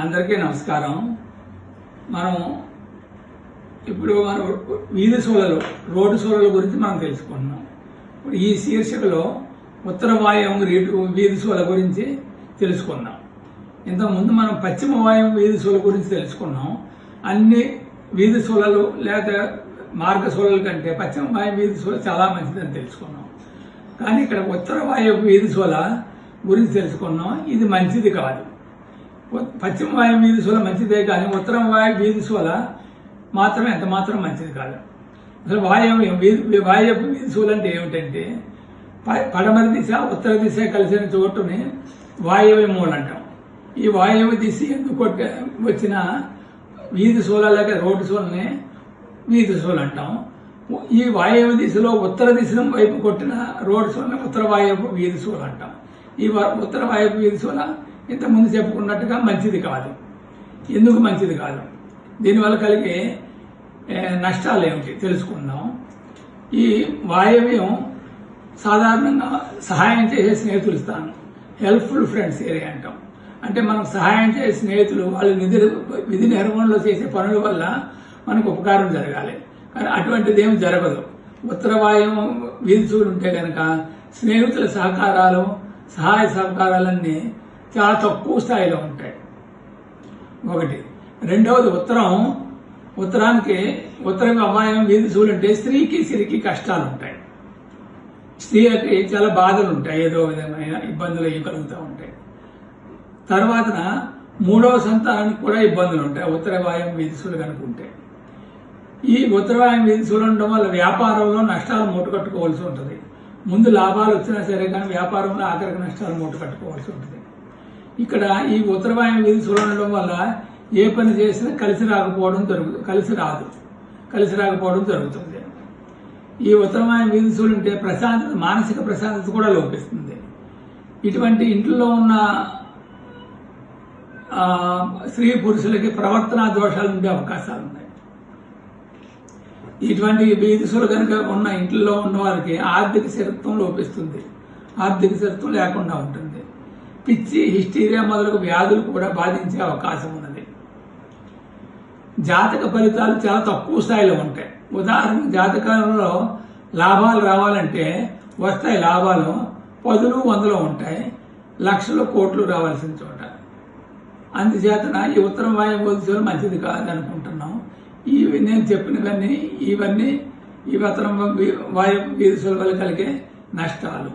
అందరికీ నమస్కారం. మనం ఇప్పుడు వీధి సోలలు, రోడ్డు సోలల గురించి మనం తెలుసుకుంటున్నాం. ఇప్పుడు ఈ శీర్షికలో ఉత్తర వాయువ్యం వీధి సోల గురించి తెలుసుకుందాం. ఇంతకుముందు మనం పశ్చిమ వాయువ్యం వీధి సోల గురించి తెలుసుకున్నాం. అన్ని వీధి సోలలు లేక మార్గ సోలల కంటే పశ్చిమ వాయువ్య వీధి సోల చాలా మంచిదని తెలుసుకున్నాం. కానీ ఇక్కడ ఉత్తర వాయువ్య వీధి సోల గురించి తెలుసుకున్నాం. ఇది మంచిది కాదు. పశ్చిమ వాయువ్య వీధి సోల మంచిదే కానీ ఉత్తర వాయువ్య వీధి సోల మాత్రం ఎంత మాత్రం మంచిది కాదు. అసలు వాయువ్య వీధి సోల అంటే ఏమిటంటే పడమర దిశ ఉత్తర దిశ కలిసిన చోటుని వాయువ్య మూల అంటాం. ఈ వాయువ్య దిశ ఎందుకు వచ్చిన వీధి సోల లేక రోడ్డు సోలని వీధి సోల అంటాం. ఈ వాయువ్య దిశలో ఉత్తర దిశ వైపు కొట్టిన రోడ్డు సోలని ఉత్తర వాయువ్య వీధి సోల అంటాం. ఈ ఉత్తర వాయువ్య వీధి సోల ఇంతకుముందు చెప్పుకున్నట్టుగా మంచిది కాదు. ఎందుకు మంచిది కాదు, దీనివల్ల కలిగే నష్టాలు ఏమిటి తెలుసుకుందాం. ఈ వాయవ్యం సాధారణంగా సహాయం చేసే స్నేహితులు ఇస్తాను, హెల్ప్ఫుల్ ఫ్రెండ్స్ ఏరియా అంటాం. అంటే మనం సహాయం చేసే స్నేహితులు వాళ్ళు విధి నిర్వహణలో చేసే పనుల వల్ల మనకు ఉపకారం జరగాలి. కానీ అటువంటిది ఏమి జరగదు. ఉత్తర వాయువ్యం వీధి సోలు ఉంటే కనుక స్నేహితుల సహకారాలు, సహాయ సహకారాలన్నీ చాలా తక్కువ స్థాయిలో ఉంటాయి. ఒకటి. రెండవది, ఉత్తరానికి ఉత్తర వాయువ్యం వీధి సోలు అంటే స్త్రీకి కష్టాలు ఉంటాయి. స్త్రీలకి చాలా బాధలు ఉంటాయి, ఏదో విధమైన ఇబ్బందులు కలుగుతూ ఉంటాయి. తర్వాత మూడవ సంతానానికి కూడా ఇబ్బందులు ఉంటాయి ఉత్తర వాయువ్యం వీధి సోలు కనుకుంటే. ఈ ఉత్తర వాయువ్యం వీధి సోలు ఉండడం వల్ల వ్యాపారంలో నష్టాలు మూటకట్టుకోవాల్సి ఉంటుంది. ముందు లాభాలు వచ్చినా సరే కానీ వ్యాపారంలో ఆఖరికి నష్టాలు మూటకట్టుకోవాల్సి ఉంటుంది. ఇక్కడ ఈ ఉత్తర వాయువ్యం వీధి సోలు ఉండడం వల్ల ఏ పని చేసినా కలిసి రాకపోవడం జరుగుతుంది. ఈ ఉత్తర వాయువ్యం వీధి సోలు ఉంటే ప్రశాంతత, మానసిక ప్రశాంతత కూడా లోపిస్తుంది. ఇటువంటి ఇంట్లో ఉన్న స్త్రీ పురుషులకి ప్రవర్తనా దోషాలు ఉండే అవకాశాలు ఉన్నాయి. ఇటువంటి వీధి సోలు కనుక ఉన్న ఇంట్లో ఉన్న వారికి ఆర్థిక స్థిరత్వం లోపిస్తుంది, ఆర్థిక స్థిరత్వం లేకుండా ఉంటుంది. పిచ్చి, హిస్టీరియా మొదలగు వ్యాధులు కూడా బాధించే అవకాశం ఉన్నది. జాతక ఫలితాలు చాలా తక్కువ స్థాయిలో ఉంటాయి. ఉదాహరణకు జాతకంలో లాభాలు రావాలంటే వస్తాయి, లాభాలు 10లు 100లు ఉంటాయి, లక్షలు కోట్లు రావాల్సిన చోట. అందుచేతన ఈ ఉత్తర వాయువ్య వీధి సోలు మంచిది కాదనుకుంటున్నాం. నేను చెప్పినవన్నీ ఇవన్నీ ఈ ఉత్తర వాయువ్య వీధి సోలు వల్ల కలిగే నష్టాలు.